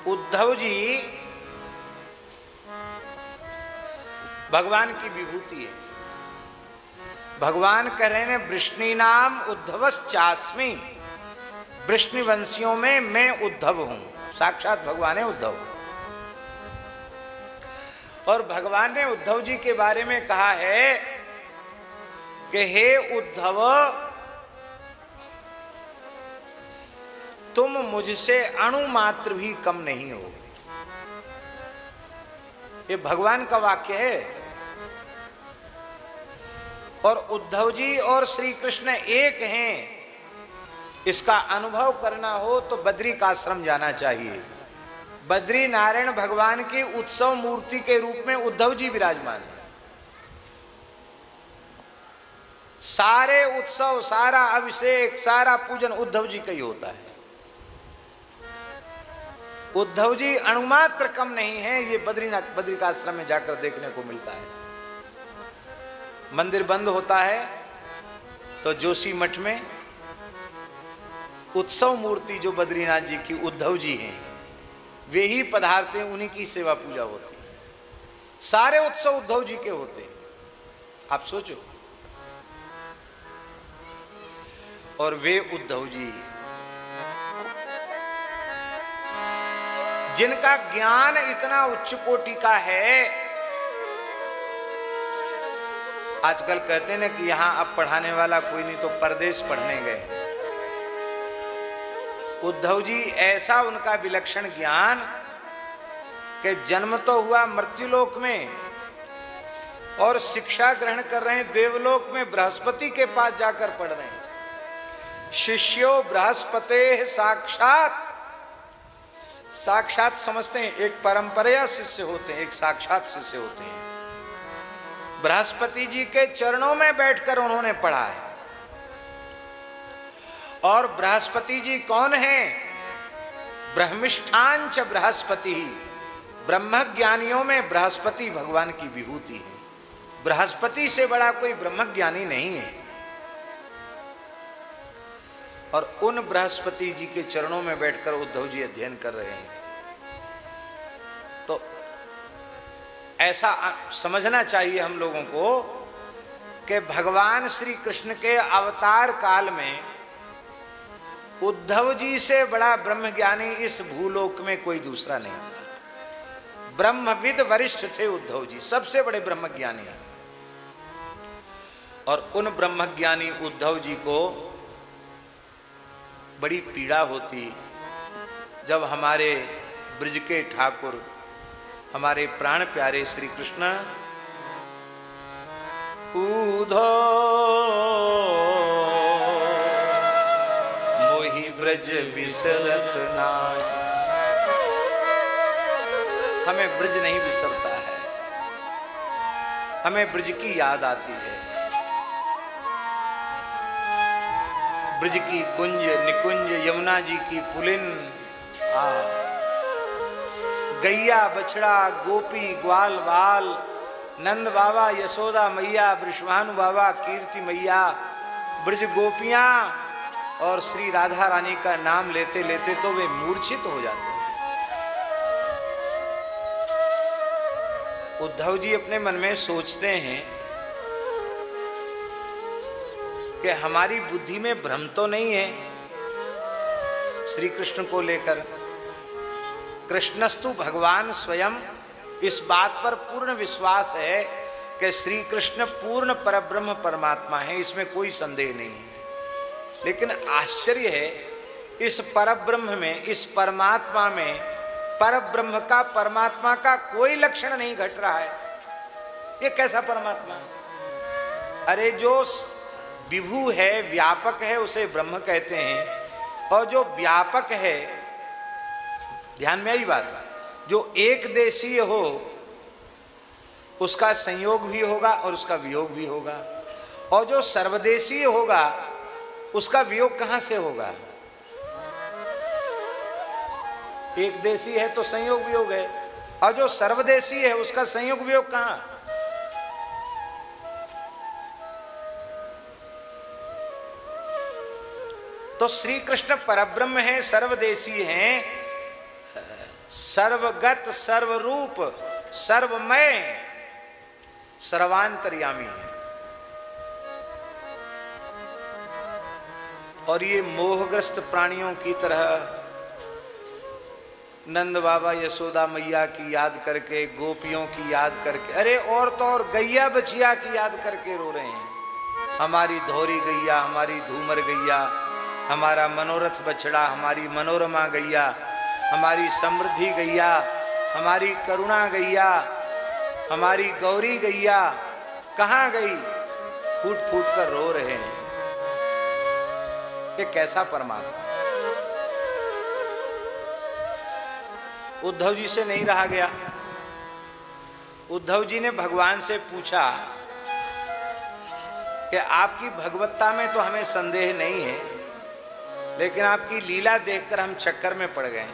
उद्धव जी भगवान की विभूति है। भगवान कह रहे हैं वृष्णि नाम उद्धवश्चास्मि, वृष्णिवंशियों में मैं उद्धव हूं। साक्षात भगवान है उद्धव। और भगवान ने उद्धव जी के बारे में कहा है कि हे उद्धव, तुम मुझसे अणु मात्र भी कम नहीं हो। ये भगवान का वाक्य है। और उद्धव जी और श्री कृष्ण एक हैं, इसका अनुभव करना हो तो बद्री का आश्रम जाना चाहिए। बद्री नारायण भगवान की उत्सव मूर्ति के रूप में उद्धव जी विराजमान है। सारे उत्सव, सारा अभिषेक, सारा पूजन उद्धव जी का ही होता है। उद्धव जी अणुमात्र कम नहीं है, ये बद्रीनाथ बद्री का आश्रम में जाकर देखने को मिलता है। मंदिर बंद होता है तो जोशी मठ में उत्सव मूर्ति जो बद्रीनाथ जी की उद्धव जी हैं, वे ही पधारते हैं, उन्हीं की सेवा पूजा होती है। सारे उत्सव उद्धव जी के होते हैं। आप सोचो। और वे उद्धव जी जिनका ज्ञान इतना उच्च कोटि का है। आजकल कहते हैं ना कि यहां अब पढ़ाने वाला कोई नहीं तो परदेश पढ़ने गए। उद्धव जी ऐसा उनका विलक्षण ज्ञान कि जन्म तो हुआ मृत्युलोक में और शिक्षा ग्रहण कर रहे हैं देवलोक में, बृहस्पति के पास जाकर पढ़ रहे हैं। शिष्यो बृहस्पते साक्षात, साक्षात समझते हैं, एक परंपरा शिष्य होते हैं, एक साक्षात शिष्य होते हैं। बृहस्पति जी के चरणों में बैठकर उन्होंने पढ़ा है। और बृहस्पति जी कौन है? ब्रह्मिष्ठांच बृहस्पति, ब्रह्मज्ञानियों में बृहस्पति भगवान की विभूति है। बृहस्पति से बड़ा कोई ब्रह्मज्ञानी नहीं है। और उन बृहस्पति जी के चरणों में बैठकर उद्धव जी अध्ययन कर रहे हैं। तो ऐसा समझना चाहिए हम लोगों को कि भगवान श्री कृष्ण के अवतार काल में उद्धव जी से बड़ा ब्रह्मज्ञानी इस भूलोक में कोई दूसरा नहीं था। ब्रह्मविद वरिष्ठ थे उद्धव जी, सबसे बड़े ब्रह्मज्ञानी। और उन ब्रह्मज्ञानी उद्धव जी को बड़ी पीड़ा होती जब हमारे ब्रज के ठाकुर, हमारे प्राण प्यारे श्री कृष्ण मोहि ब्रज विसरत नाहि, हमें ब्रज नहीं विसरता है, हमें ब्रज की याद आती है। ब्रज की कुंज निकुंज, यमुना जी की पुलिन, गैया बछड़ा गोपी ग्वाल बाल, नंद बाबा यशोदा मैया, वृषभानु बाबा कीर्ति मैया, ब्रज गोपियां और श्री राधा रानी का नाम लेते लेते तो वे मूर्छित हो जाते हैं। उद्धव जी अपने मन में सोचते हैं कि हमारी बुद्धि में भ्रम तो नहीं है श्री कृष्ण को लेकर। कृष्णस्तु भगवान स्वयं, इस बात पर पूर्ण विश्वास है कि श्री कृष्ण पूर्ण परब्रह्म परमात्मा है, इसमें कोई संदेह नहीं है। लेकिन आश्चर्य है, इस परब्रह्म में, इस परमात्मा में परब्रह्म का, परमात्मा का कोई लक्षण नहीं घट रहा है। ये कैसा परमात्मा है? अरे जो विभु है, व्यापक है, उसे ब्रह्म कहते हैं। और जो व्यापक है, ध्यान में आई बात, जो एक देशीय हो उसका संयोग भी होगा और उसका वियोग भी होगा। और जो सर्वदेशीय होगा उसका वियोग कहां से होगा? एक देशी है तो संयोग वियोग है, और जो सर्वदेशी है उसका संयोग वियोग कहां? तो श्री कृष्ण परब्रह्म है, सर्वदेशी हैं, सर्वगत, सर्वरूप, सर्वमय, सर्वांतर्यामी है। और ये मोहग्रस्त प्राणियों की तरह नंद बाबा यशोदा मैया की याद करके, गोपियों की याद करके, अरे और तो और गैया बछिया की याद करके रो रहे हैं। हमारी धौरी गैया, हमारी धूमर गैया, हमारा मनोरथ बछड़ा, हमारी मनोरमा गैया, हमारी समृद्धि गैया, हमारी करुणा गैया, हमारी गौरी गैया कहाँ गई? फूट फूट कर रो रहे हैं। ये कैसा परमात्मा? उद्धव जी से नहीं रहा गया। उद्धव जी ने भगवान से पूछा कि आपकी भगवत्ता में तो हमें संदेह नहीं है, लेकिन आपकी लीला देखकर हम चक्कर में पड़ गए।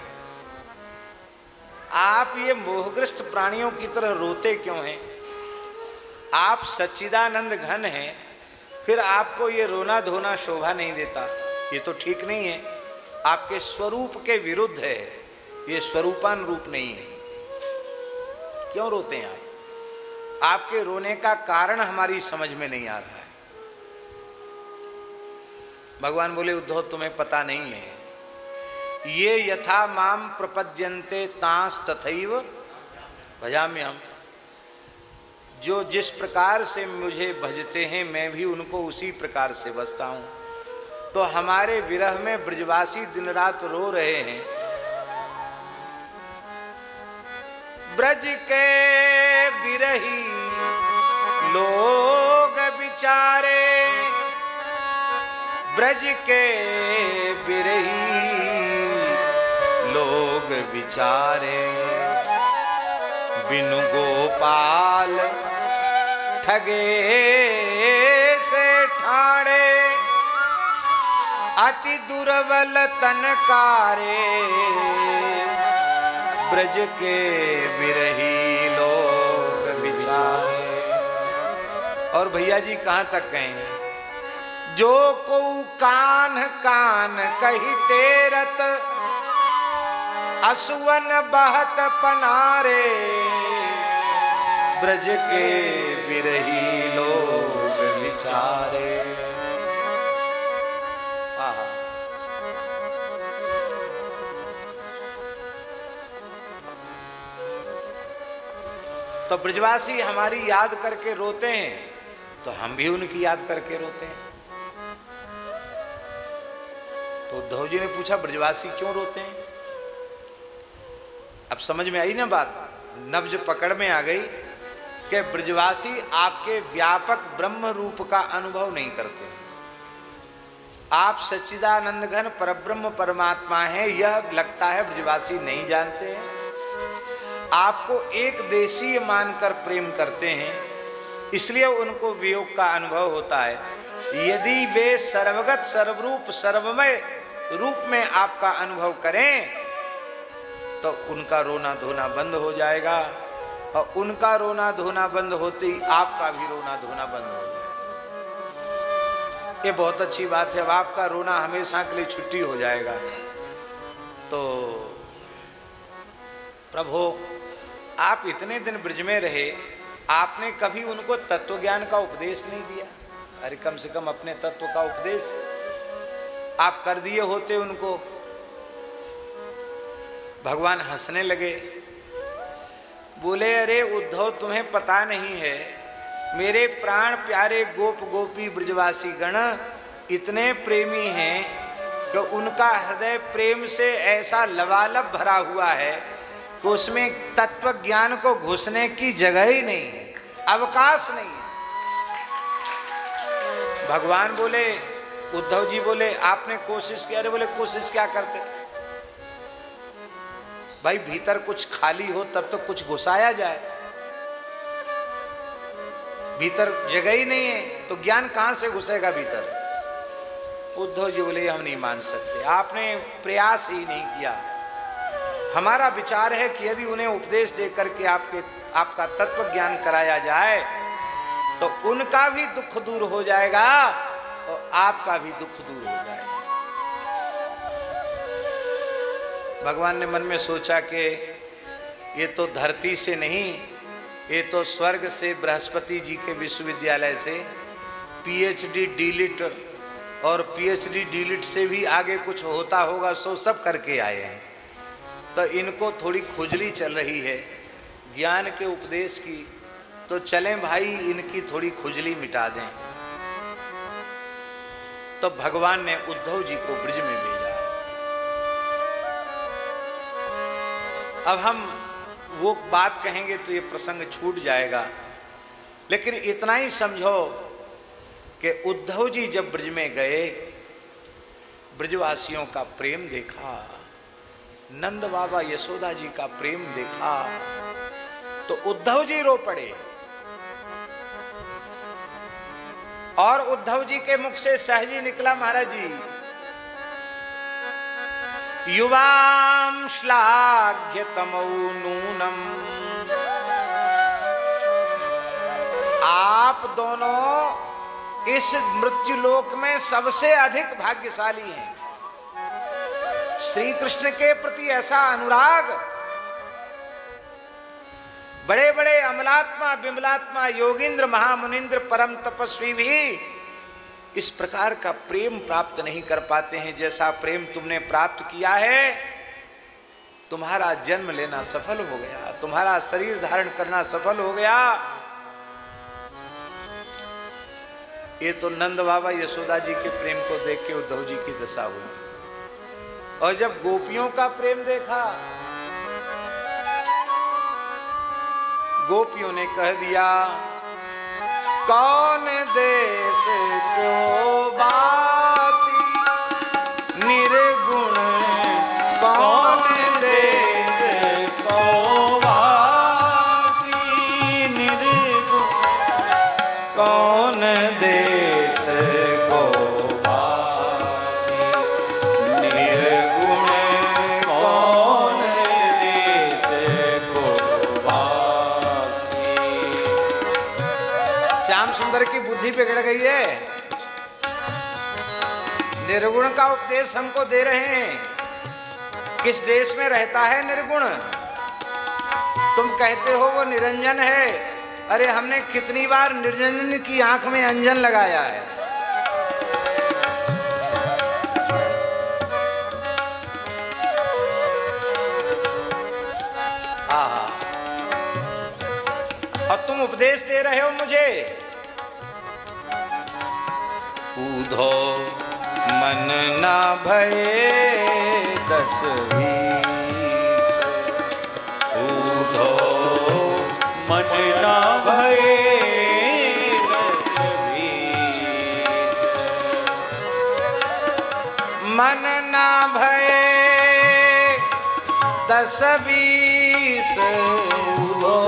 आप ये मोहग्रस्त प्राणियों की तरह रोते क्यों हैं? आप सच्चिदानंद घन हैं, फिर आपको ये रोना धोना शोभा नहीं देता। ये तो ठीक नहीं है, आपके स्वरूप के विरुद्ध है, ये स्वरूपान रूप नहीं है। क्यों रोते हैं आप? आपके रोने का कारण हमारी समझ में नहीं आ रहा है। भगवान बोले, उद्धव तुम्हें पता नहीं है, ये यथा माम प्रपद्यन्ते तांस तथैव भजाम्यहम्। जो जिस प्रकार से मुझे भजते हैं, मैं भी उनको उसी प्रकार से भजता हूं। तो हमारे विरह में ब्रजवासी दिन रात रो रहे हैं। ब्रज के बिरही लोग बिचारे, ब्रज के बिरही लोग बिचारे, बिनु गोपाल ठगे से ठाणे, अति दुर्बल तनकारे, ब्रज के बिरही लोग बिचारे। और भैया जी कहां तक कहेंगे? जो को कान कान कही टेरत, असुवन बहत पनारे, ब्रज के बिरही लोग बिचारे। तो ब्रजवासी हमारी याद करके रोते हैं, तो हम भी उनकी याद करके रोते हैं। तो उद्धव जी ने पूछा, ब्रजवासी क्यों रोते हैं? अब समझ में आई ना बात, नब्ज पकड़ में आ गई कि ब्रजवासी आपके व्यापक ब्रह्म रूप का अनुभव नहीं करते। आप सच्चिदानंद घन परब्रह्म परमात्मा हैं, यह लगता है ब्रजवासी नहीं जानते हैं। आपको एक देशीय मानकर प्रेम करते हैं, इसलिए उनको वियोग का अनुभव होता है। यदि वे सर्वगत, सर्वरूप, सर्वमय रूप में आपका अनुभव करें, तो उनका रोना धोना बंद हो जाएगा, और उनका रोना धोना बंद होते ही आपका भी रोना धोना बंद हो जाएगा। ये बहुत अच्छी बात है। अब आपका रोना हमेशा के लिए छुट्टी हो जाएगा। तो प्रभु, आप इतने दिन ब्रज में रहे, आपने कभी उनको तत्व ज्ञान का उपदेश नहीं दिया? अरे कम से कम अपने तत्व का उपदेश आप कर दिए होते उनको। भगवान हंसने लगे, बोले, अरे उद्धव, तुम्हें पता नहीं है, मेरे प्राण प्यारे गोप गोपी ब्रजवासी गण इतने प्रेमी हैं कि उनका हृदय प्रेम से ऐसा लबालब भरा हुआ है कि उसमें तत्व ज्ञान को घुसने की जगह ही नहीं है, अवकाश नहीं है। भगवान बोले, उद्धव जी बोले, आपने कोशिश की? अरे बोले, कोशिश क्या करते भाई, भीतर कुछ खाली हो तब तो कुछ घुसाया जाए, भीतर जगह ही नहीं है तो ज्ञान कहां से घुसेगा भीतर? उद्धव जी बोले, हम नहीं मान सकते, आपने प्रयास ही नहीं किया। हमारा विचार है कि यदि उन्हें उपदेश दे करके आपका तत्व ज्ञान कराया जाए तो उनका भी दुख दूर हो जाएगा और आपका भी दुख दूर हो जाएगा। भगवान ने मन में सोचा कि ये तो धरती से नहीं, ये तो स्वर्ग से, बृहस्पति जी के विश्वविद्यालय से पीएचडी डीलिट और पीएचडी डीलिट से भी आगे कुछ होता होगा, सो सब करके आए हैं। तो इनको थोड़ी खुजली चल रही है ज्ञान के उपदेश की, तो चलें भाई इनकी थोड़ी खुजली मिटा दें। तो भगवान ने उद्धव जी को ब्रज में भेजा। अब हम वो बात कहेंगे तो ये प्रसंग छूट जाएगा, लेकिन इतना ही समझो कि उद्धव जी जब ब्रज में गए, ब्रजवासियों का प्रेम देखा, नंद बाबा यशोदा जी का प्रेम देखा, तो उद्धव जी रो पड़े। और उद्धव जी के मुख से सहजी निकला, महाराज जी, युवाम श्लाघ्य तमौ नूनम, आप दोनों इस मृत्युलोक में सबसे अधिक भाग्यशाली हैं। श्री कृष्ण के प्रति ऐसा अनुराग, बड़े बड़े अमलात्मा बिमलात्मा योगींद्र महामुनिंद्र परम तपस्वी भी इस प्रकार का प्रेम प्राप्त नहीं कर पाते हैं जैसा प्रेम तुमने प्राप्त किया है। तुम्हारा जन्म लेना सफल हो गया, तुम्हारा शरीर धारण करना सफल हो गया। ये तो नंद बाबा यशोदा जी के प्रेम को देख के उद्धव जी की दशा हुई। और जब गोपियों का प्रेम देखा, गोपियों ने कह दिया, कौन देश को बासी निर्गुण, कौन देश को बासी निर्गुण, कौन देश को बासी निर्गुण, कौन देश को बासी। श्याम सुंदर की बुद्धि बिगड़ गई है, निर्गुण का उपदेश हमको दे रहे हैं। किस देश में रहता है निर्गुण? तुम कहते हो वो निरंजन है, अरे हमने कितनी बार निरंजन की आंख में अंजन लगाया है। और तुम उपदेश दे रहे हो मुझे। ऊधो मन ना भये 10-20, ऊधो मन ना भये 10-20, मन ना भये 10-20, ऊधो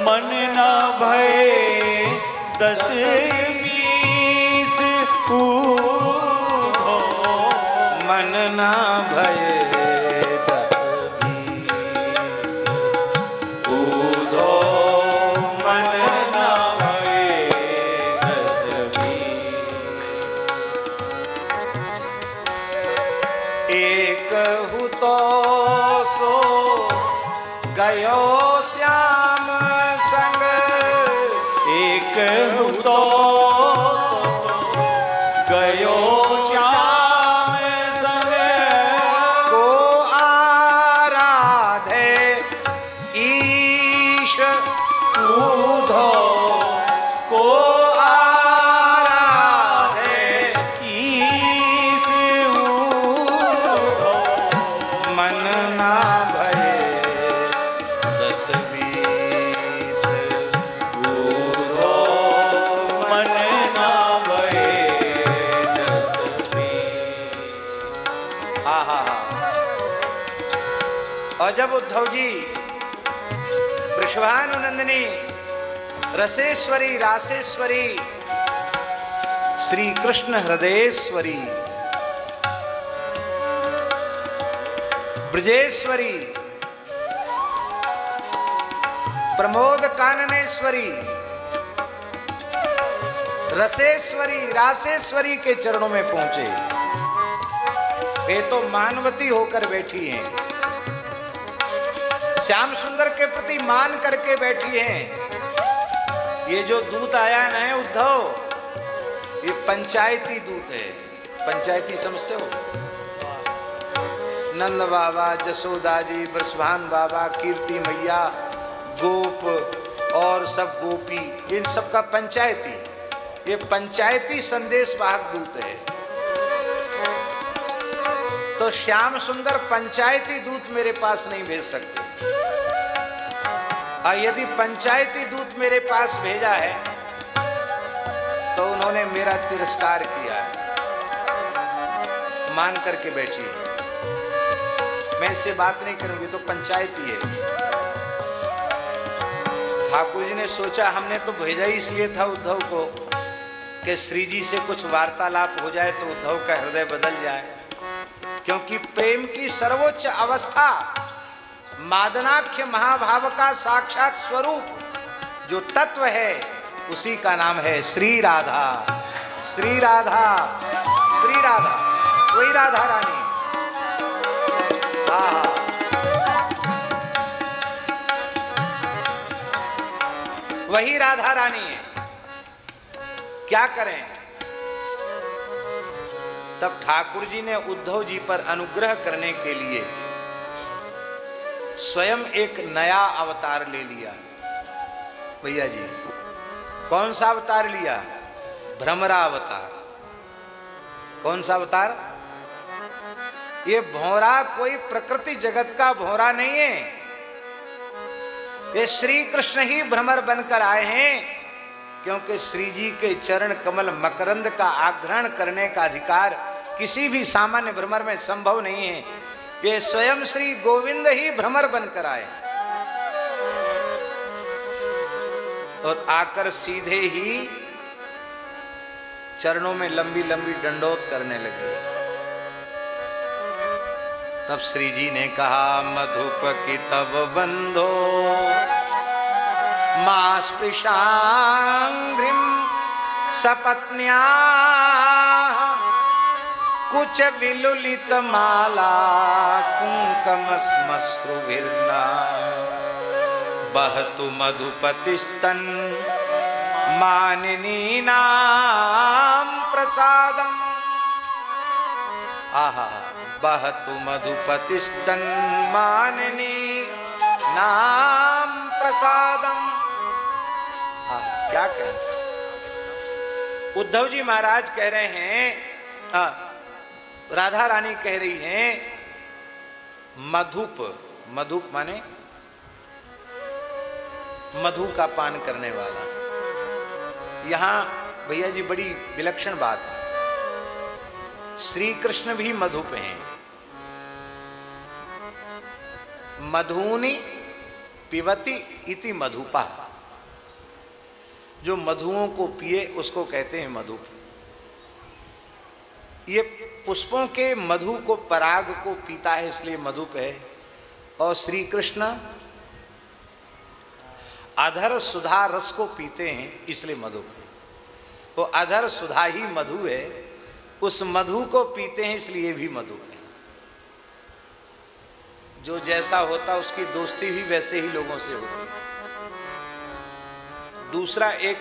मन ना भये 10-20, ऊधो मन ना भये 10-20, ऊधो मन ना भये 10-20। एक हूँ तो सो गयो श्याम संग, एक हूँ तो गयो श्याम संग, को आराधे ईश ऊधो, को आराधे ईश ऊधो, मन ना भये 10-20, ऊधो मन ना भये 10-20। हा हा हा। और जब उद्धव जी वृषभानुनंदिनी रसेश्वरी रासेश्वरी श्री कृष्ण हृदयेश्वरी ब्रजेश्वरी प्रमोद काननेश्वरी रसेश्वरी रासेश्वरी के चरणों में पहुंचे वे तो मानवती होकर बैठी हैं, श्याम सुंदर के प्रति मान करके बैठी हैं। ये जो दूत आया है ना उद्धव, ये पंचायती दूत है। पंचायती समझते हो? नंद बाबा, जसोदा जी, बृषभान बाबा, कीर्ति मैया, गोप और सब गोपी, इन सब का पंचायती, ये पंचायती संदेश वाहक दूत है। तो श्याम सुंदर पंचायती दूत मेरे पास नहीं भेज सकते। और यदि पंचायती दूत मेरे पास भेजा है तो उन्होंने मेरा तिरस्कार किया है। मान करके बैठिए, मैं इससे बात नहीं करूंगी, तो पंचायती है। ठाकुर जी ने सोचा हमने तो भेजा ही इसलिए था उद्धव को कि श्री जी से कुछ वार्तालाप हो जाए तो उद्धव का हृदय बदल जाए, क्योंकि प्रेम की सर्वोच्च अवस्था, मादनाख्य महाभाव का साक्षात स्वरूप जो तत्व है, उसी का नाम है श्री राधा। श्री राधा, श्री राधा, वही राधा रानी। वही राधा रानी है। क्या करें? तब ठाकुर जी ने उद्धव जी पर अनुग्रह करने के लिए स्वयं एक नया अवतार ले लिया। भैया जी, कौन सा अवतार लिया? भ्रमरा अवतार। कौन सा अवतार? ये भौरा कोई प्रकृति जगत का भौरा नहीं है, ये श्री कृष्ण ही भ्रमर बनकर आए हैं, क्योंकि श्री जी के चरण कमल मकरंद का आग्रहण करने का अधिकार किसी भी सामान्य भ्रमर में संभव नहीं है। ये स्वयं श्री गोविंद ही भ्रमर बनकर आए और आकर सीधे ही चरणों में लंबी लंबी दंडोत करने लगे। तब श्री जी ने कहा, मधुप की तब बंधो मां स्पृशांघ्रिम सपत्न्या कुछ विलुलित माला कुंकमस्मश्रुभिर्ना बहतु मधुपतिस्तन मानिनी नाम प्रसादम। आहा, बहतु मधुपतिस्तन मानिनी नाम प्रसादम। क्या कहें? उद्धव जी महाराज कह रहे हैं, राधा रानी कह रही हैं, मधुप, मधुप माने मधु का पान करने वाला। यहां भैया जी बड़ी विलक्षण बात है, श्री कृष्ण भी मधुप हैं। मधुनी पिबति इति मधुपा, जो मधुओं को पिए उसको कहते हैं मधुप। ये पुष्पों के मधु को, पराग को पीता है इसलिए मधुप है। और श्री कृष्ण अधर सुधा रस को पीते हैं इसलिए मधुप है। वो अधर सुधा ही मधु है, उस मधु को पीते हैं इसलिए भी मधुप है। जो जैसा होता उसकी दोस्ती भी वैसे ही लोगों से होती है। दूसरा एक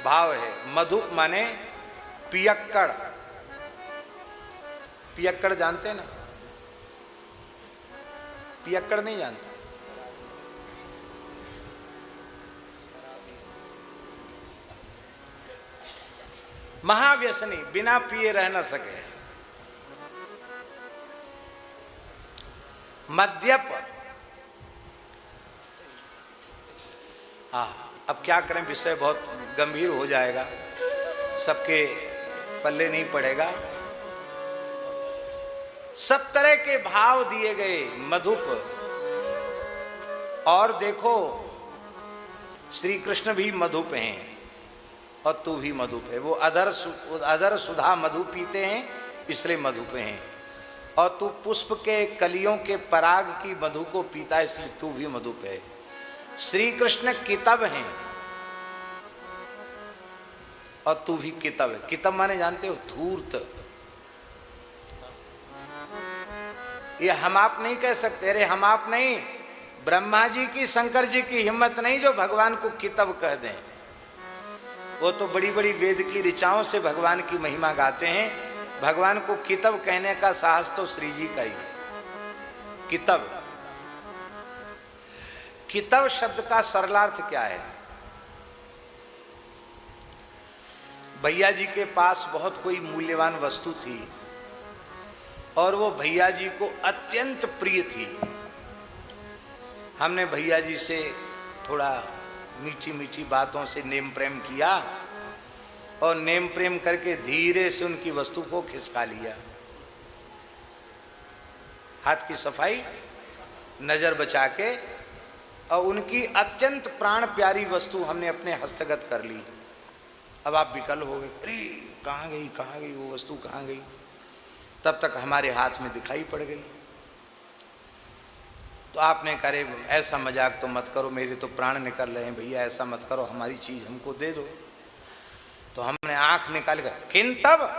भाव है, मधुप माने पियक्कड़। पियक्कड़ जानते हैं ना? पियक्कड़ नहीं जानते? महाव्यसनी, बिना पिए रह न सके। मद्यप। अब क्या करें, विषय बहुत गंभीर हो जाएगा, सबके पल्ले नहीं पड़ेगा। सब तरह के भाव दिए गए मधुप। और देखो, श्री कृष्ण भी मधुप हैं और तू भी मधुप है। वो अधर सुधा मधु पीते हैं इसलिए मधुप हैं, और तू पुष्प के कलियों के पराग की मधु को पीता है इसलिए तू भी मधुप है। श्री कृष्ण कितब हैं और तू भी कितब है। कितब माने जानते हो? धूर्त। ये हम आप नहीं कह सकते। अरे हम आप नहीं, ब्रह्मा जी की शंकर जी की हिम्मत नहीं जो भगवान को कितव कह दें। वो तो बड़ी बड़ी वेद की ऋचाओं से भगवान की महिमा गाते हैं। भगवान को कितव कहने का साहस तो श्री जी का ही है। कितव, कितव शब्द का सरलार्थ क्या है? भैया जी के पास बहुत कोई मूल्यवान वस्तु थी और वो भैया जी को अत्यंत प्रिय थी। हमने भैया जी से थोड़ा मीठी मीठी बातों से नेम प्रेम किया और नेम प्रेम करके धीरे से उनकी वस्तु को खिसका लिया। हाथ की सफाई, नजर बचा के, और उनकी अत्यंत प्राण प्यारी वस्तु हमने अपने हस्तगत कर ली। अब आप विकल हो गए, अरे कहाँ गई वो वस्तु, कहाँ गई? तब तक हमारे हाथ में दिखाई पड़ गई। तो आपने करे ऐसा मजाक तो मत करो, मेरे तो प्राण निकल रहे हैं भैया, ऐसा मत करो, हमारी चीज हमको दे दो। तो हमने आंख निकाल कर, किंतव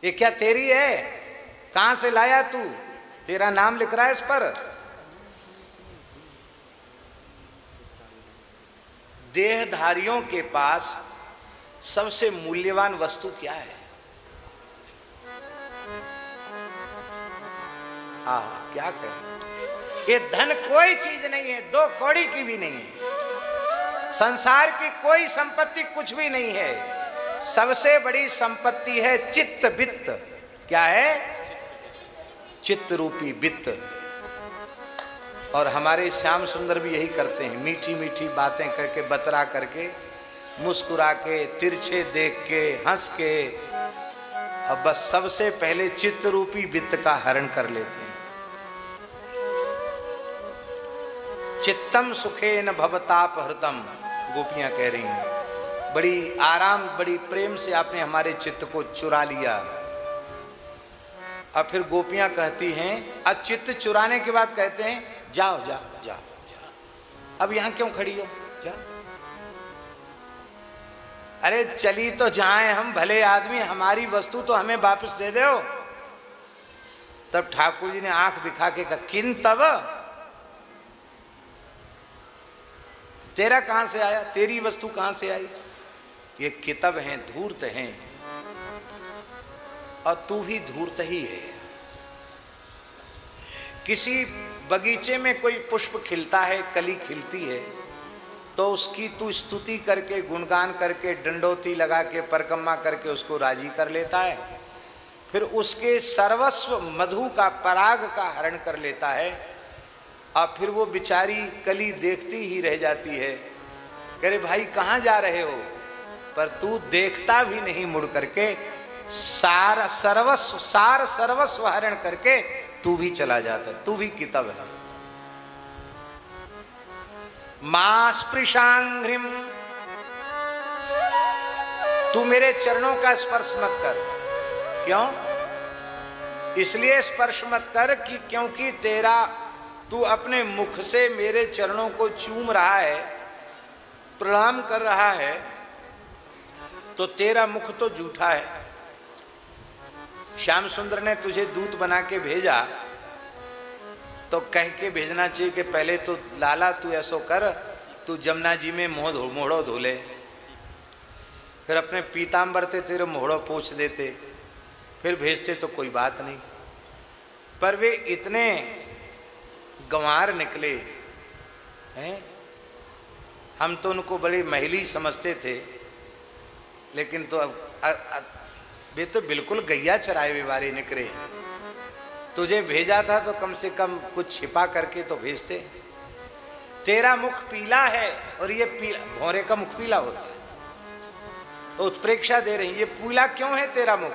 ये क्या तेरी है? कहां से लाया तू? तेरा नाम लिख रहा है इस पर। देहधारियों के पास सबसे मूल्यवान वस्तु क्या है? क्या कहें? ये धन कोई चीज नहीं है, 2 कौड़ी की भी नहीं है, संसार की कोई संपत्ति कुछ भी नहीं है। सबसे बड़ी संपत्ति है चित्त वित्त। क्या है? चित्त रूपी वित्त। और हमारे श्याम सुंदर भी यही करते हैं, मीठी मीठी बातें करके, बतरा करके, मुस्कुरा के, तिरछे देख के, हंस के, अब बस सबसे पहले चित्त रूपी वित्त का हरण कर लेते हैं। चित्तम सुखेन भवताप हृतम, गोपियां कह रही हैं। बड़ी आराम, बड़ी प्रेम से आपने हमारे चित्त को चुरा लिया। अब फिर गोपियां कहती हैं, अब चित्त चुराने के बाद कहते हैं, जाओ जाओ जाओ जाओ, अब यहां क्यों खड़ी हो, जाओ। अरे चली तो जाए हम, भले आदमी, हमारी वस्तु तो हमें वापस दे दो। तब ठाकुर जी ने आंख दिखा के कहा, किंतव तेरा कहां से आया? तेरी वस्तु कहां से आई? ये कितव हैं, धूर्त हैं, और तू भी धूर्त ही है। किसी बगीचे में कोई पुष्प खिलता है, कली खिलती है, तो उसकी तू स्तुति करके, गुणगान करके, डंडोती लगा के, परकम्मा करके उसको राजी कर लेता है। फिर उसके सर्वस्व मधु का, पराग का हरण कर लेता है, और फिर वो बिचारी कली देखती ही रह जाती है। कह रहे भाई कहाँ जा रहे हो? पर तू देखता भी नहीं मुड़ करके, सार सर्वस्व हरण करके तू भी चला जाता, तू भी कितव है। मां स्पृशांघ्रिम, तू मेरे चरणों का स्पर्श मत कर। क्यों? इसलिए स्पर्श मत कर कि क्योंकि तू अपने मुख से मेरे चरणों को चूम रहा है, प्रणाम कर रहा है, तो तेरा मुख तो झूठा है। श्याम सुंदर ने तुझे दूत बना के भेजा तो कह के भेजना चाहिए कि पहले तो लाला तू ऐसो कर, तू जमुना जी में मोहड़ो धो ले, फिर अपने पीताम्बर से तेरे मोहड़ो पोंछ देते, फिर भेजते तो कोई बात नहीं। पर वे इतने गंवार निकले हैं, हम तो उनको बड़े महली समझते थे, लेकिन तो अब वे तो बिल्कुल गैया चराए हुए वारे निकले। तुझे भेजा था तो कम से कम कुछ छिपा करके तो भेजते। तेरा मुख पीला है, और ये पीला, भौरे का मुख पीला होता है, तो उत्प्रेक्षा दे रही, ये पीला क्यों है तेरा मुख?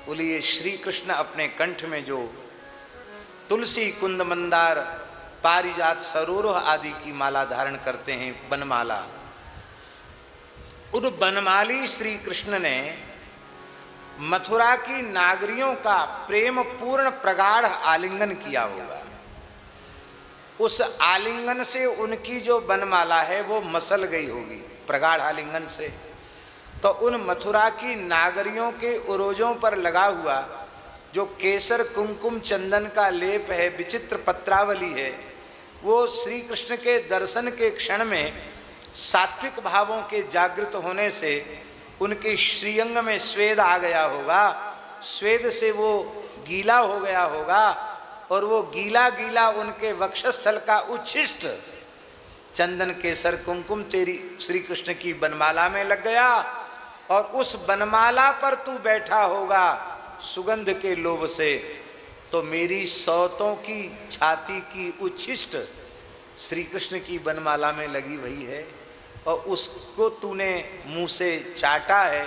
बोलिए श्री कृष्ण अपने कंठ में जो तुलसी, कुंद, मंदार, पारिजात, सरोरुह आदि की माला धारण करते हैं, बनमाला, उन बनमाली श्री कृष्ण ने मथुरा की नागरियों का प्रेम पूर्ण प्रगाढ़ आलिंगन किया होगा। उस आलिंगन से उनकी जो बनमाला है वो मसल गई होगी प्रगाढ़ आलिंगन से। तो उन मथुरा की नागरियों के उरोजों पर लगा हुआ जो केसर कुमकुम चंदन का लेप है, विचित्र पत्रावली है, वो श्री कृष्ण के दर्शन के क्षण में सात्विक भावों के जागृत होने से उनके श्रीअंग में स्वेद आ गया होगा, स्वेद से वो गीला हो गया होगा और वो गीला गीला उनके वक्षस्थल का उच्छिष्ट चंदन केसर कुमकुम तेरी श्री कृष्ण की बनमाला में लग गया और उस बनमाला पर तू बैठा होगा सुगंध के लोभ से, तो मेरी सौतों की छाती की उच्छिष्ट श्री कृष्ण की बनमाला में लगी हुई है और उसको तूने मुंह से चाटा है,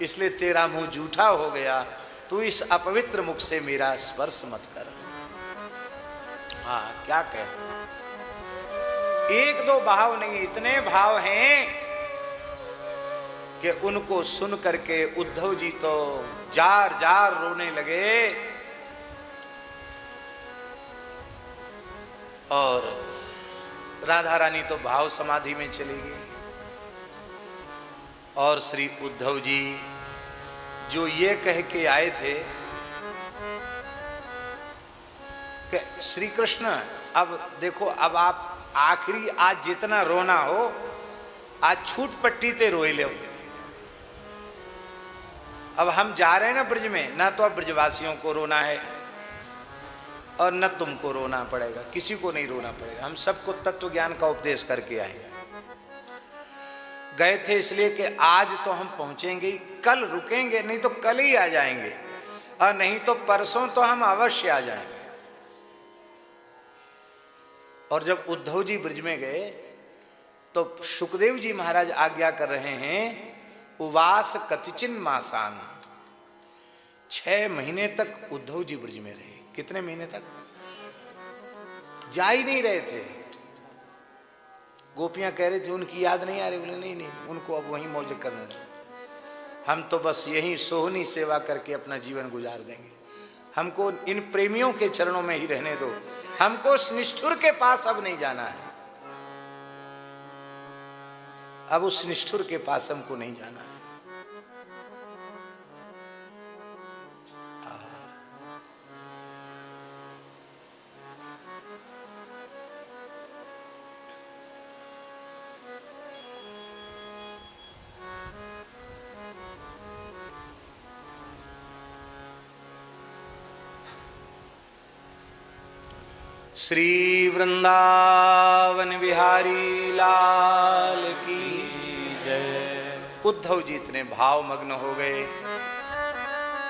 इसलिए तेरा मुंह जूठा हो गया। तू इस अपवित्र मुख से मेरा स्पर्श मत कर। हाँ, क्या कह, एक दो भाव नहीं, इतने भाव हैं कि उनको सुन करके उद्धव जी तो जार जार रोने लगे और राधा रानी तो भाव समाधि में चली गई। और श्री उद्धव जी जो ये कह के आए थे कि श्री कृष्ण अब देखो, अब आप आखिरी आज जितना रोना हो आज छूट पट्टी ते रोए ले। अब हम जा रहे हैं ना ब्रज में, ना तो अब ब्रजवासियों को रोना है और न तुमको रोना पड़ेगा, किसी को नहीं रोना पड़ेगा। हम सबको तत्व ज्ञान का उपदेश करके आए। गए थे इसलिए कि आज तो हम पहुंचेंगे, कल रुकेंगे नहीं तो कल ही आ जाएंगे और नहीं तो परसों तो हम अवश्य आ जाएंगे। और जब उद्धव जी ब्रज में गए तो सुखदेव जी महाराज आज्ञा कर रहे हैं, उवास कतिचिन मासान, 6 महीने तक उद्धव जी ब्रज में रहे। कितने महीने तक? जा ही नहीं रहे थे। गोपियां कह रही थी उनकी याद नहीं आ रही, बोले नहीं नहीं, उनको अब वहीं मौज करने दो, हम तो बस यहीं सोहनी सेवा करके अपना जीवन गुजार देंगे, हमको इन प्रेमियों के चरणों में ही रहने दो, हमको उस निष्ठुर के पास अब नहीं जाना है, अब उस निष्ठुर के पास हमको नहीं जाना है। श्री वृंदावन बिहारी लाल की जय। उद्धव जी इतने भावमग्न हो गए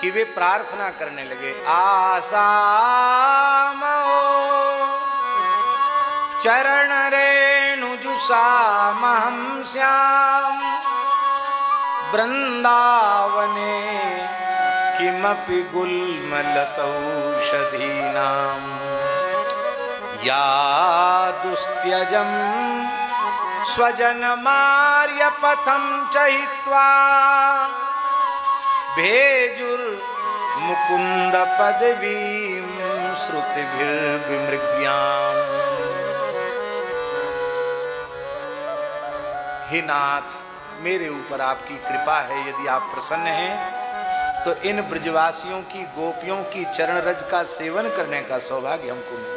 कि वे प्रार्थना करने लगे, आसा चरण रेणु जुषामहं श्याम वृंदावने किमपि गुल्मलतौषधीनाम् या दुस्त्यजं स्वजनमार्यपथं चहित्वा भेजुर्मुकुन्द पदवीं श्रुतिभिर्विमृग्याम्। हे नाथ, मेरे ऊपर आपकी कृपा है, यदि आप प्रसन्न हैं तो इन ब्रजवासियों की गोपियों की चरण रज का सेवन करने का सौभाग्य हमको मिल जाए।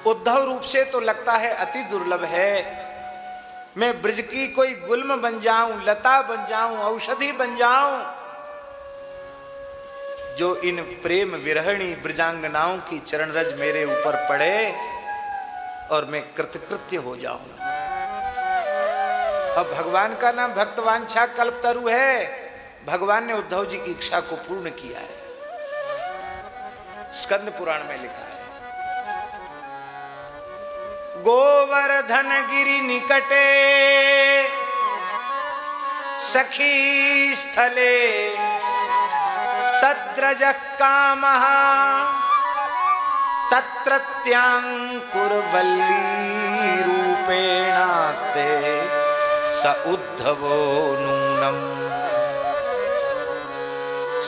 उद्धव रूप से तो लगता है अति दुर्लभ है, मैं ब्रज की कोई गुल्म बन जाऊं, लता बन जाऊं, औषधि बन जाऊं, जो इन प्रेम विरहणी ब्रजांगनाओं की चरण रज मेरे ऊपर पड़े और मैं कृतकृत्य हो जाऊं। अब भगवान का नाम भक्तवांछा कल्पतरु है, भगवान ने उद्धव जी की इच्छा को पूर्ण किया है। स्कंद पुराण में लिखा है, गोवर्धन गिरि निकटे सखी स्थले तत्रजः कामः तत्रत्यांकुरवल्ली रूपेणास्ते स उद्धवो नूनम।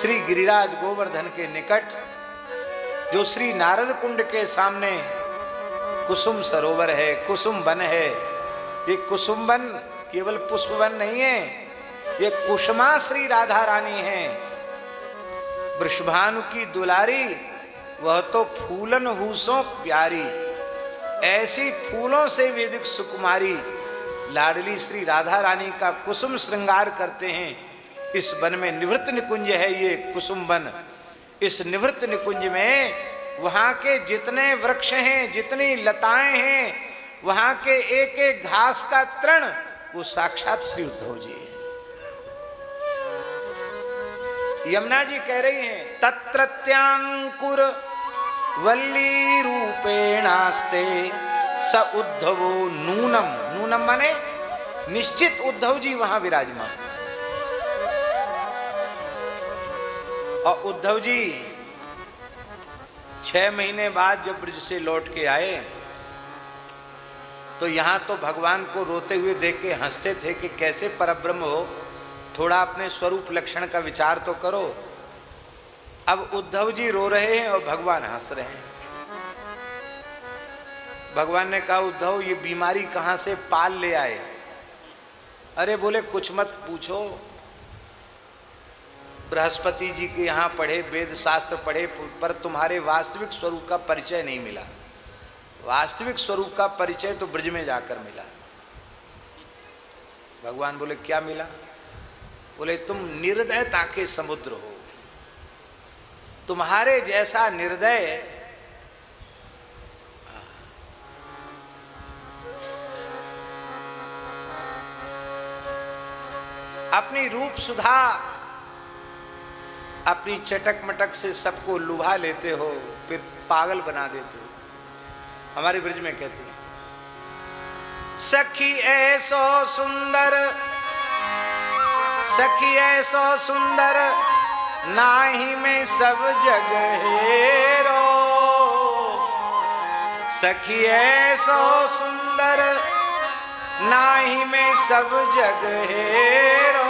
श्री गिरिराज गोवर्धन के निकट जो श्री नारद कुंड के सामने कुसुम सरोवर है, कुसुम वन है। ये कुसुम वन केवल पुष्प वन नहीं है, ये कुसुमा श्री राधा रानी है। वृषभानु की दुलारी, वह तो फूलन हूसों प्यारी। ऐसी फूलों से वेदिक सुकुमारी लाडली श्री राधा रानी का कुसुम श्रृंगार करते हैं। इस वन में निवृत्त निकुंज है ये कुसुम वन। इस निवृत्त निकुंज में वहां के जितने वृक्ष हैं, जितनी लताएं हैं, वहां के एक एक घास का तृण वो साक्षात श्री उद्धव जी है। यमुना जी कह रही हैं, तत्रत्यांकुर वल्ली रूपेणास्ते स उद्धवो नूनम। नूनम माने निश्चित उद्धव जी वहां विराजमान। और उद्धव जी 6 महीने बाद जब ब्रज से लौट के आए तो यहां तो भगवान को रोते हुए देख के हंसते थे कि कैसे परब्रह्म हो, थोड़ा अपने स्वरूप लक्षण का विचार तो करो। अब उद्धव जी रो रहे हैं और भगवान हंस रहे हैं। भगवान ने कहा, उद्धव ये बीमारी कहां से पाल ले आए? अरे बोले कुछ मत पूछो, बृहस्पति जी के यहाँ पढ़े, वेद शास्त्र पढ़े, पर तुम्हारे वास्तविक स्वरूप का परिचय नहीं मिला। वास्तविक स्वरूप का परिचय तो ब्रज में जाकर मिला। भगवान बोले क्या मिला? बोले तुम निर्दयता के समुद्र हो। तुम्हारे जैसा निर्दय अपनी रूप सुधा, अपनी चटक मटक से सबको लुभा लेते हो, फिर पागल बना देते हो। हमारे ब्रज में कहते हैं, सखी ऐसो सुंदर, सखी ऐसो सुंदर, नाही में सब जग हेरो। सखी ऐसो सुंदर, नाही में सब जग हेरो।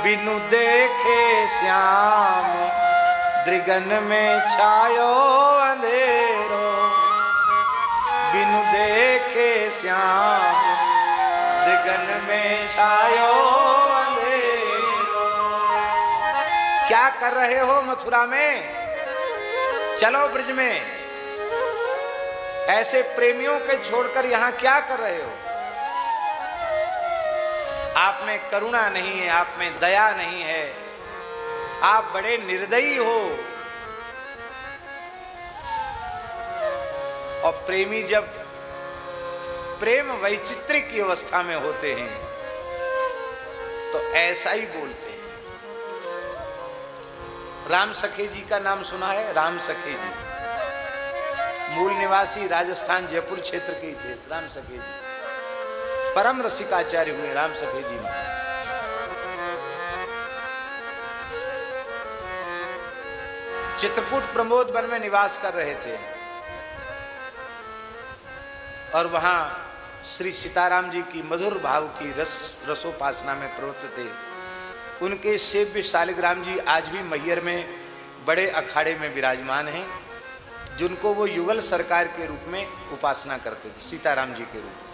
बिनु देखे श्याम, दृगन में छायो अंधेरो। बिनु देखे श्याम, दृगन में छायो अंधेरो। क्या कर रहे हो मथुरा में? चलो ब्रज में। ऐसे प्रेमियों के छोड़कर यहां क्या कर रहे हो? आप में करुणा नहीं है, आप में दया नहीं है, आप बड़े निर्दयी हो। और प्रेमी जब प्रेम वैचित्रिक की अवस्था में होते हैं तो ऐसा ही बोलते हैं। राम सखे जी का नाम सुना है? राम सखे जी मूल निवासी राजस्थान जयपुर क्षेत्र के ही थे। राम सखे जी परम रसिकाचार्य हुए। राम सखे जी चित्रकूट प्रमोद वन में निवास कर रहे थे और वहां श्री सीताराम जी की मधुर भाव की रसोपासना में प्रवृत्त थे। उनके सेव्य शालिग्राम जी आज भी मैहर में बड़े अखाड़े में विराजमान हैं, जिनको वो युगल सरकार के रूप में उपासना करते थे, सीताराम जी के रूप में।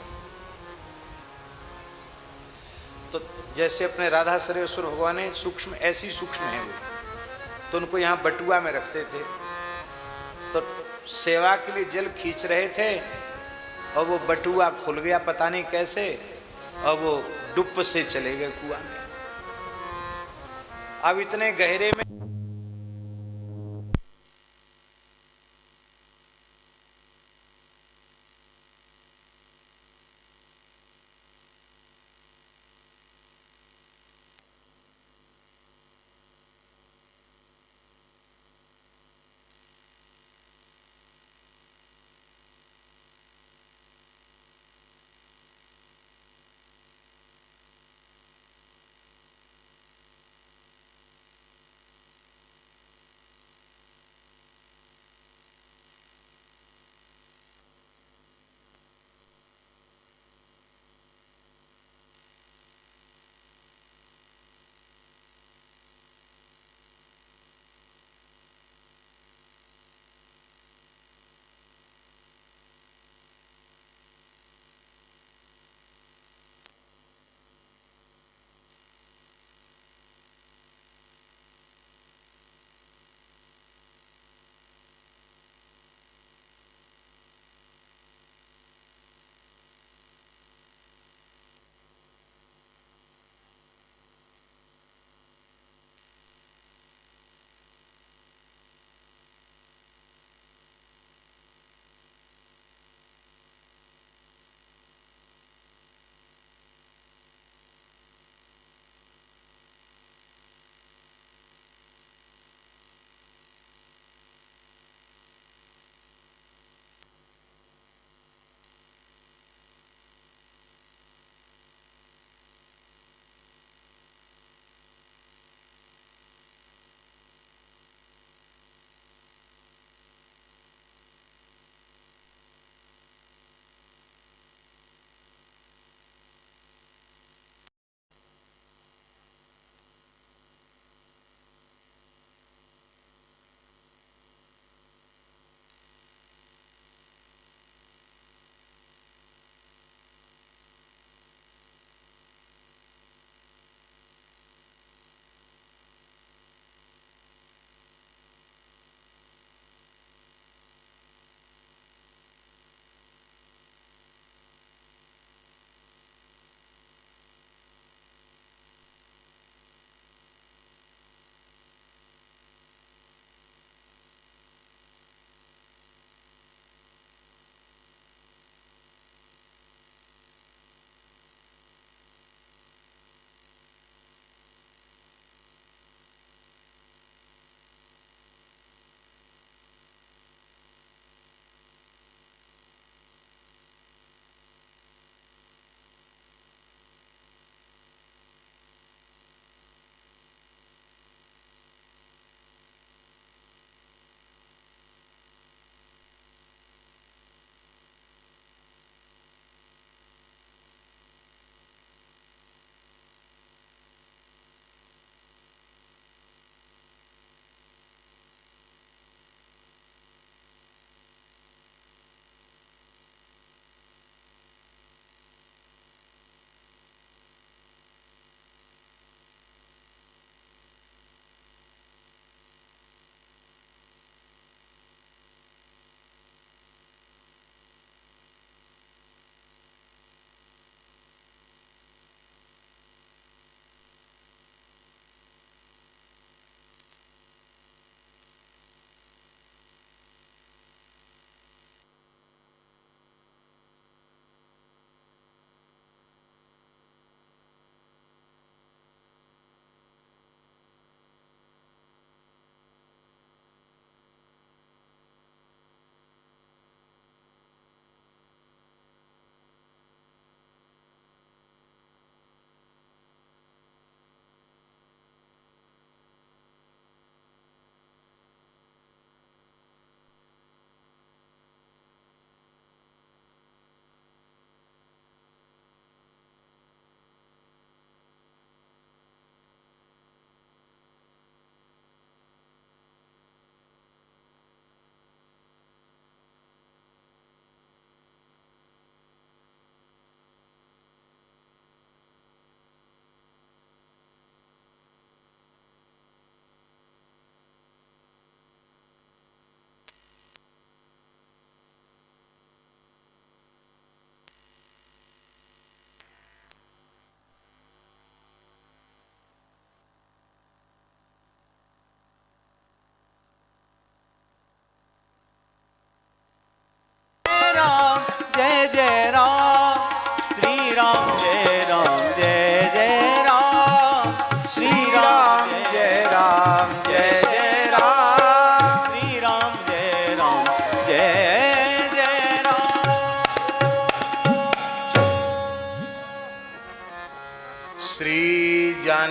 तो जैसे अपने राधा सर्वेश्वर भगवान है सूक्ष्म, ऐसी सूक्ष्म है वो, तो उनको यहाँ बटुआ में रखते थे। तो सेवा के लिए जल खींच रहे थे और वो बटुआ खुल गया पता नहीं कैसे, और वो डुब से चले गए कुआं में। अब इतने गहरे में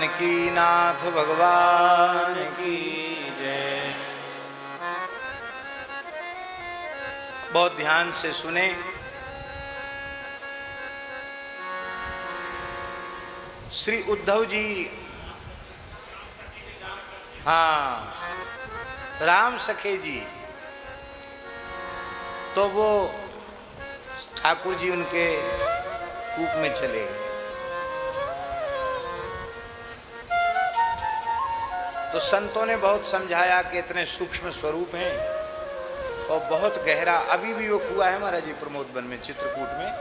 की, नाथ भगवान की। जय। बहुत ध्यान से सुने। श्री उद्धव जी, हाँ, राम सखे जी, तो वो ठाकुर जी उनके कूप में चले गए। तो संतों ने बहुत समझाया कि इतने सूक्ष्म स्वरूप हैं और बहुत गहरा, अभी भी वो कुआं है महाराज जी प्रमोद वन में, चित्रकूट में,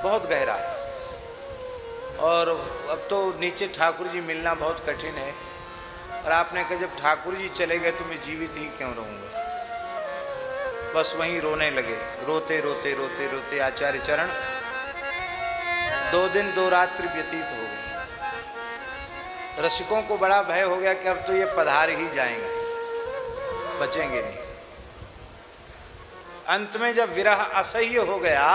बहुत गहरा है। और अब तो नीचे ठाकुर जी मिलना बहुत कठिन है। और आपने कहा जब ठाकुर जी चले गए तो मैं जीवित ही क्यों रहूँगा। बस वहीं रोने लगे, रोते रोते रोते रोते आचार्य चरण 2 दिन 2 रात्रि व्यतीत हो गए। रसिकों को बड़ा भय हो गया कि अब तो ये पधार ही जाएंगे, बचेंगे नहीं। अंत में जब विरह असह्य हो गया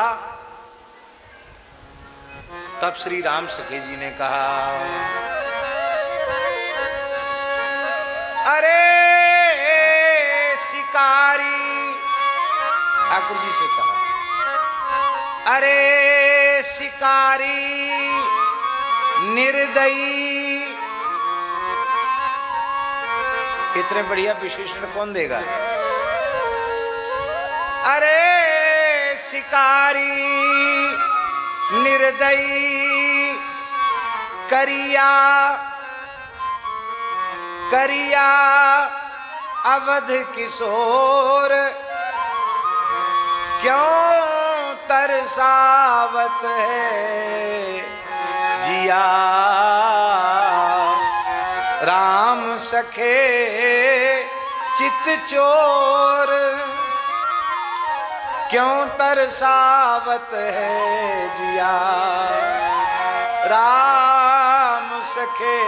तब श्री राम सखे जी ने कहा, अरे शिकारी, ठाकुर जी से कहा, अरे शिकारी निर्दयी। इतने बढ़िया विशेषण कौन देगा। अरे शिकारी निर्दयी करिया करिया अवध किशोर, क्यों तरसावत है जिया राम सखे चित चोर, क्यों तरसावत है जिया राम सखे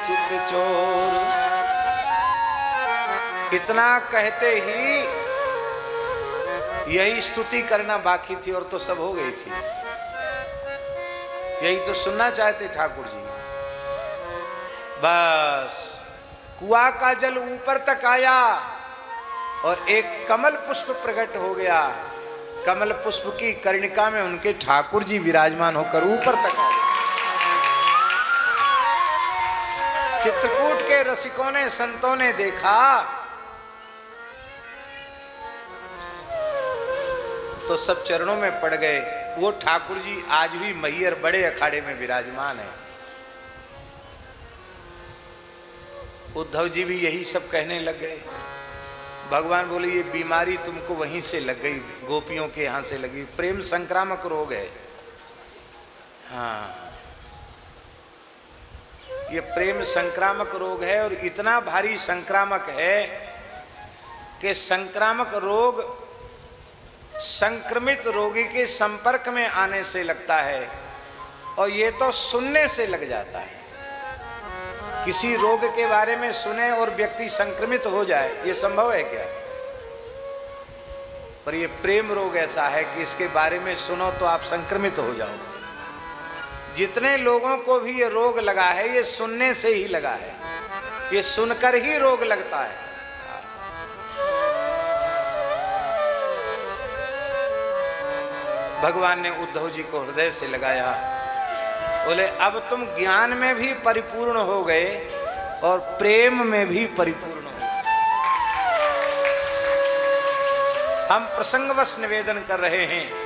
चित चोर। इतना कहते ही यही स्तुति करना बाकी थी और तो सब हो गई थी। यही तो सुनना चाहते ठाकुर जी। बस कुआं का जल ऊपर तक आया और एक कमल पुष्प प्रकट हो गया। कमल पुष्प की कर्णिका में उनके ठाकुर जी विराजमान होकर ऊपर तक आ गए। चित्रकूट के रसिकों ने, संतों ने देखा तो सब चरणों में पड़ गए। वो ठाकुर जी आज भी मैहर बड़े अखाड़े में विराजमान है। उद्धव जी भी यही सब कहने लग गए। भगवान बोले ये बीमारी तुमको वहीं से लग गई, गोपियों के यहाँ से लगी। प्रेम संक्रामक रोग है। हाँ, ये प्रेम संक्रामक रोग है और इतना भारी संक्रामक है कि संक्रामक रोग संक्रमित रोगी के संपर्क में आने से लगता है और ये तो सुनने से लग जाता है। किसी रोग के बारे में सुने और व्यक्ति संक्रमित हो जाए, ये संभव है क्या? पर ये प्रेम रोग ऐसा है कि इसके बारे में सुनो तो आप संक्रमित हो जाओगे। जितने लोगों को भी ये रोग लगा है ये सुनने से ही लगा है, ये सुनकर ही रोग लगता है। भगवान ने उद्धव जी को हृदय से लगाया। बोले अब तुम ज्ञान में भी परिपूर्ण हो गए और प्रेम में भी परिपूर्ण हो गए। हम प्रसंगवश निवेदन कर रहे हैं